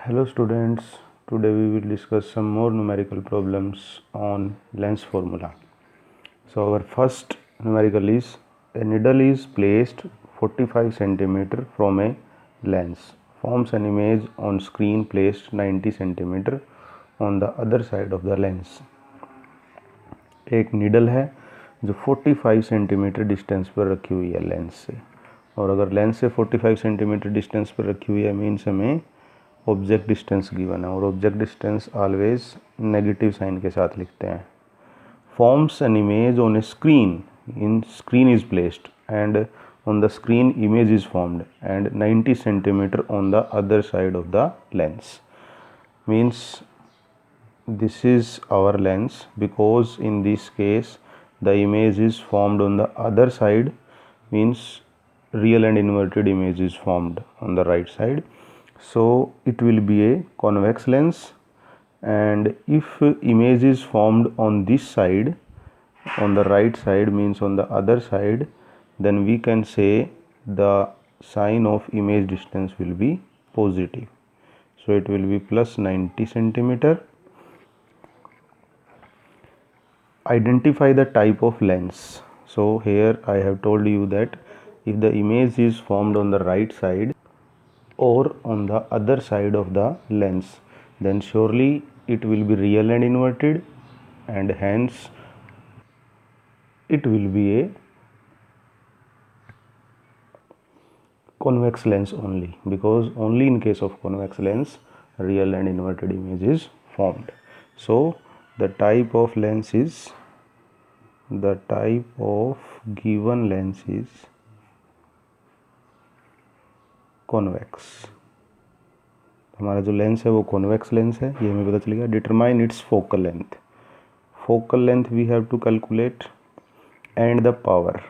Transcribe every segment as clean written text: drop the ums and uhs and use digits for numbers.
Hello students, today we will discuss some more numerical problems on lens formula. So our first numerical is a needle is placed 45 cm from a lens, forms an image on screen placed 90 cm on the other side of the lens. एक needle है जो 45 centimetre distance पर रखी हुई है lens से, और अगर लेंस से 45 सेंटीमीटर डिस्टेंस पर रखी हुई है मीन्स हमें ऑब्जेक्ट डिस्टेंस गिवन है, और object distance always negative sign के साथ लिखते हैं. Forms an image on a screen, in screen is placed and on the screen image is formed and 90 centimeter on the other side of the lens. Means this is our lens, because in this case the image is formed on the other side, means real and inverted image is formed on the right side. So it will be a convex lens, and if image is formed on this side, on the right side, means on the other side, then we can say the sign of image distance will be positive. So it will be plus 90 centimeter. Identify the type of lens. So here I have told you that if the image is formed on the right side or on the other side of the lens, then surely it will be real and inverted, and hence it will be a convex lens only, because only in case of convex lens real and inverted image is formed. So the type of lens is, the type of given lens is convex. हमारा जो lens है वो convex lens है, ये हमें पता चल गया. Determine its focal length. Focal length we have to calculate, and the power,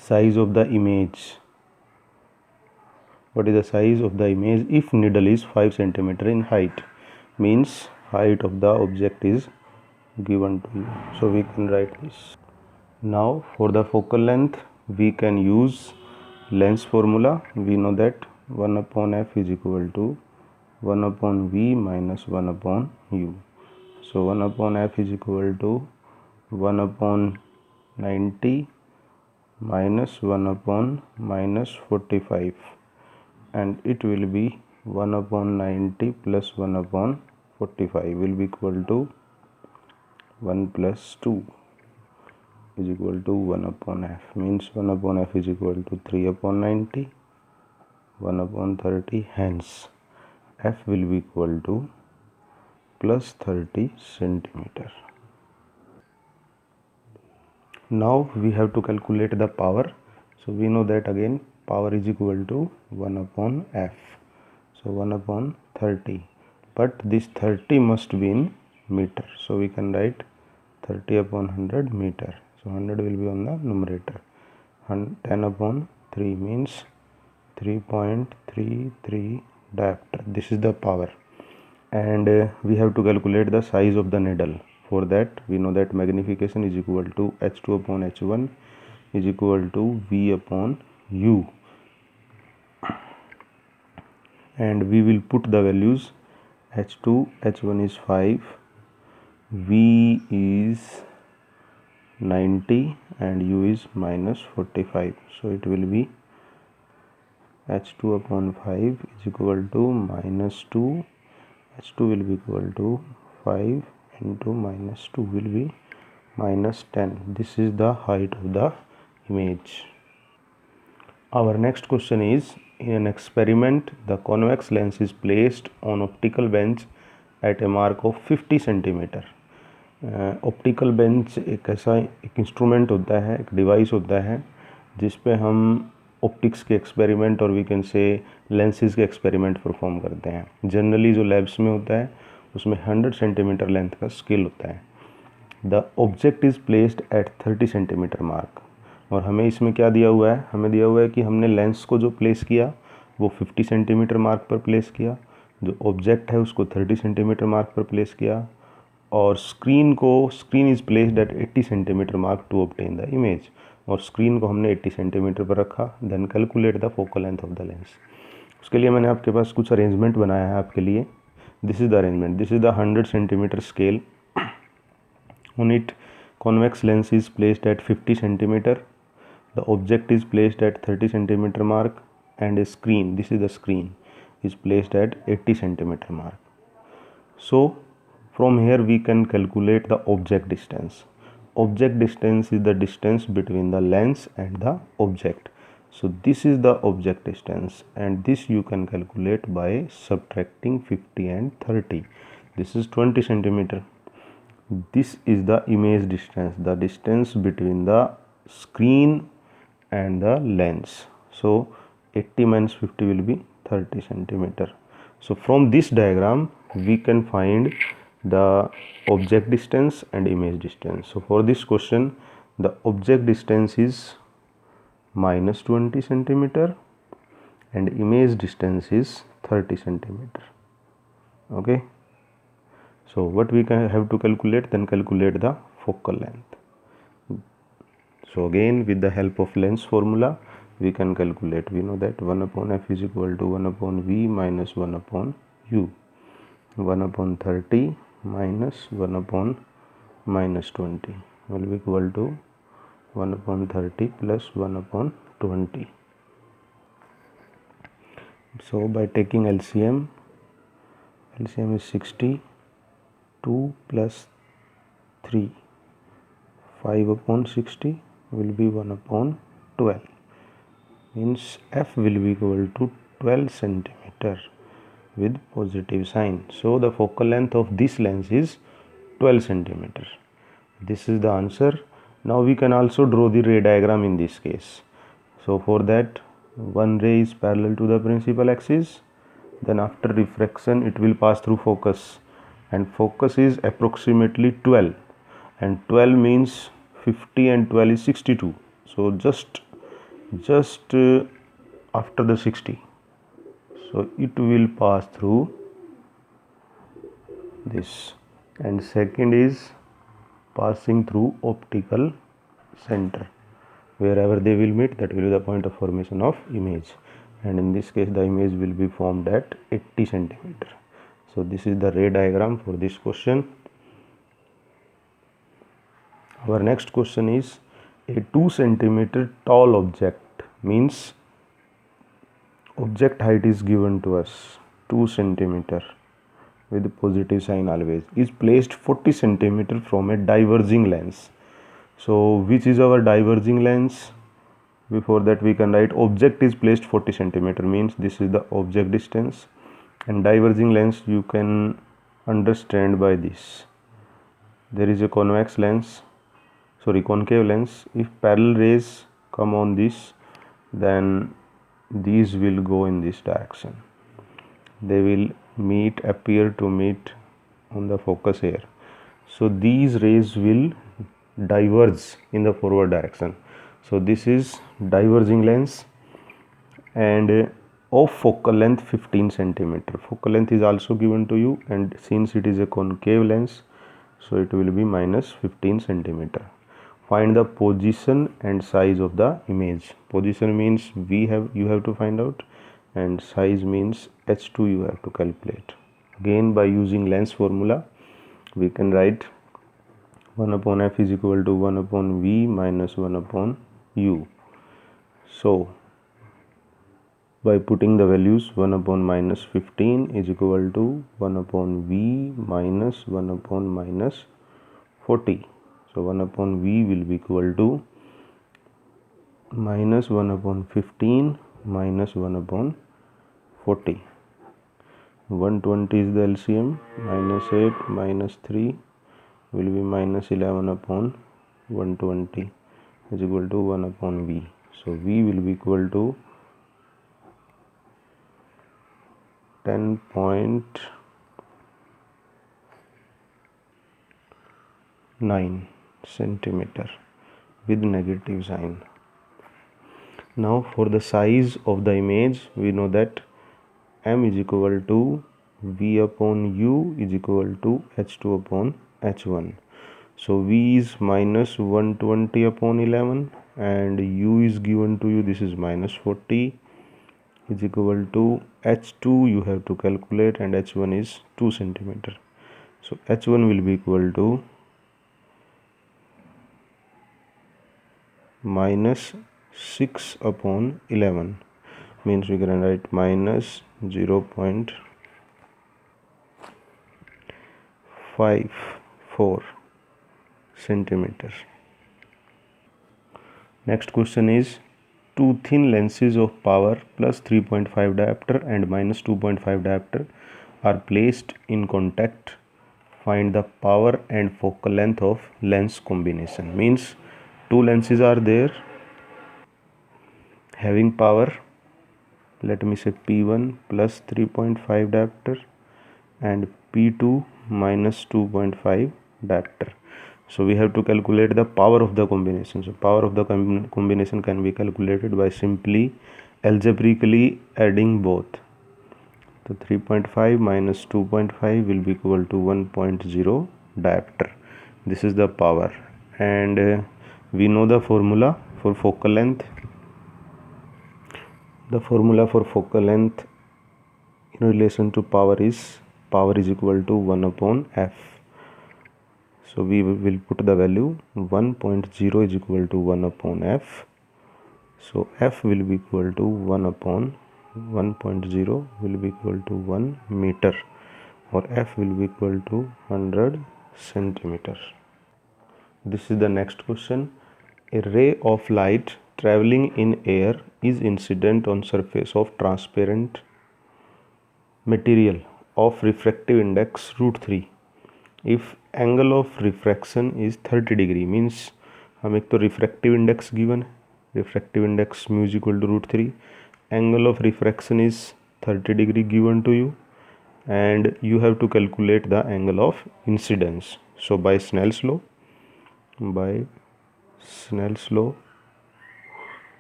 size of the image. What is the size of the image if needle is 5 cm in height? Means height of the object is given to you. So we can write this. Now for the focal length we can use lens formula. We know that 1 upon f is equal to 1 upon v minus 1 upon u. So 1 upon f is equal to 1 upon 90 minus 1 upon minus 45, and it will be 1 upon 90 plus 1 upon 45 will be equal to 1 plus 2 is equal to 1 upon f. Means 1 upon f is equal to 3 upon 90, 1 upon 30, hence f will be equal to plus 30 centimeter. Now we have to calculate the power. So we know that again power is equal to 1 upon f. So 1 upon 30, but this 30 must be in meter. So we can write 30 upon 100 meter. So 100 will be on the numerator. 10 upon 3 means 3.33 diopter. This is the power, and we have to calculate the size of the needle. For that we know that magnification is equal to h2 upon h1 is equal to v upon u, and we will put the values. h2, h1 is 5, v is 90, and u is minus 45. So it will be h2 upon 5 is equal to minus 2, h2 will be equal to 5 into minus 2 will be minus 10. This is the height of the image. Our next question is, in an experiment the convex lens is placed on optical bench at a mark of 50 centimeter. Optical bench एक ऐसा एक instrument होता है, एक device होता है जिस पे हम ऑप्टिक्स के एक्सपेरिमेंट और वी कैन से लेंसेज के एक्सपेरिमेंट परफॉर्म करते हैं. जनरली जो लैब्स में होता है उसमें 100 सेंटीमीटर लेंथ का स्केल होता है. The object is placed eight 30 centimetre mark, और हमें इसमें क्या दिया हुआ है, हमें दिया हुआ है कि हमने लेंस को जो प्लेस किया वो 50 सेंटीमीटर मार्क पर प्लेस किया, जो ऑब्जेक्ट है उसको 30 सेंटीमीटर मार्क पर प्लेस किया, और screen is placed at 80 centimetre mark to obtain the image, और स्क्रीन को हमने 80 सेंटीमीटर पर रखा. Then calculate the focal length of the lens. उसके लिए मैंने आपके पास कुछ अरेंजमेंट बनाया है आपके लिए. This is the arrangement. This is the 100 centimetre scale. On it, convex lens is placed at 50 centimeter. The object is placed at 30 centimeter mark, and a screen, this is the screen, is placed at 80 centimeter mark. So from here we can calculate the object distance. Object distance is the distance between the lens and the object. So this is the object distance, and this you can calculate by subtracting 50 and 30. This is 20 centimeter. This is the image distance, the distance between the screen and the lens. So 80 minus 50 will be 30 centimeter. So from this diagram we can find the object distance and image distance. So for this question, the object distance is minus 20 centimeter and image distance is 30 centimeter. Okay. So what we can have to calculate, then calculate the focal length. So again, with the help of lens formula, we can calculate. We know that 1 upon f is equal to 1 upon v minus 1 upon u. 1 upon 30 minus 1 upon minus 20 will be equal to 1 upon 30 plus 1 upon 20. So by taking LCM is 60. 2 plus 3, 5 upon 60 will be 1 upon 12, means f will be equal to 12 centimeter with positive sign. So the focal length of this lens is 12 centimeter. This is the answer. Now we can also draw the ray diagram in this case. So for that, one ray is parallel to the principal axis, then after refraction it will pass through focus, and focus is approximately 12, and 12 means 50 and 12 is 62. So just after the 60, so it will pass through this, and second is passing through optical center. Wherever they will meet, that will be the point of formation of image, and in this case the image will be formed at 80 centimeter. So this is the ray diagram for this question. Our next question is, a 2 centimeter tall object, means object height is given to us 2 centimeter with positive sign always, is placed 40 centimeter from a diverging lens. So which is our diverging lens? Before that we can write object is placed 40 centimeter, means this is the object distance, and diverging lens you can understand by this. There is a concave lens. If parallel rays come on this, then these will go in this direction. They will appear to meet on the focus here. So these rays will diverge in the forward direction. So this is diverging lens, and of focal length 15 centimeter. Focal length is also given to you, and since it is a concave lens, so it will be minus 15 centimeter. Find the position and size of the image. Position means you have to find out, and size means h2 you have to calculate. Again, by using lens formula, we can write 1 upon f is equal to 1 upon v minus 1 upon u. So by putting the values, 1 upon minus 15 is equal to 1 upon v minus 1 upon minus 40. So 1 upon v will be equal to minus 1 upon 15 minus 1 upon 40. 120 is the LCM. Minus 8 minus 3 will be minus 11 upon 120 is equal to 1 upon v. So v will be equal to 10.9 centimeter with negative sign. Now for the size of the image, we know that m is equal to v upon u is equal to h2 upon h1. So v is minus 120 upon 11, and u is given to you, this is minus 40, is equal to h2 you have to calculate, and h1 is 2 centimeter. So h1 will be equal to minus 6 upon 11, means we can write minus 0.54 centimeter. Next question is, two thin lenses of power plus 3.5 diopter and minus 2.5 diopter are placed in contact. Find the power and focal length of lens combination. Means two lenses are there having power, let me say P1 plus 3.5 diopter and P2 minus 2.5 diopter. So we have to calculate the power of the combination. So power of the combination can be calculated by simply algebraically adding both. So 3.5 minus 2.5 will be equal to 1.0 diopter. This is the power, and we know the formula for focal length. The formula for focal length in relation to power is equal to 1 upon f. So we will put the value 1.0 is equal to 1 upon f. So f will be equal to 1 upon 1.0 will be equal to 1 meter, or f will be equal to 100 centimeter. This is the next question. A ray of light traveling in air is incident on surface of transparent material of refractive index √3 if angle of refraction is 30 degree. means हम एक तो refractive index given है, refractive index mu is equal to √3, angle of refraction is 30 degree given to you, and you have to calculate the angle of incidence. So by Snell's law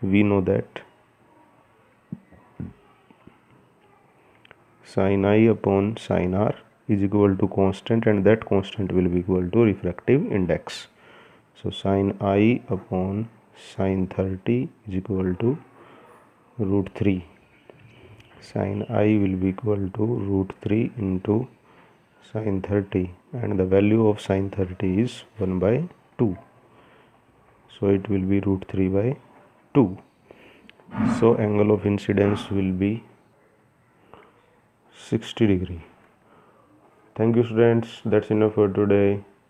we know that sin I upon sin R is equal to constant, and that constant will be equal to refractive index. So sin I upon sin 30 is equal to √3. Sin I will be equal to √3 into sin 30, and the value of sin 30 is 1 by 2. So it will be √3 by 2. So angle of incidence will be 60 degree. Thank you students, that's enough for today.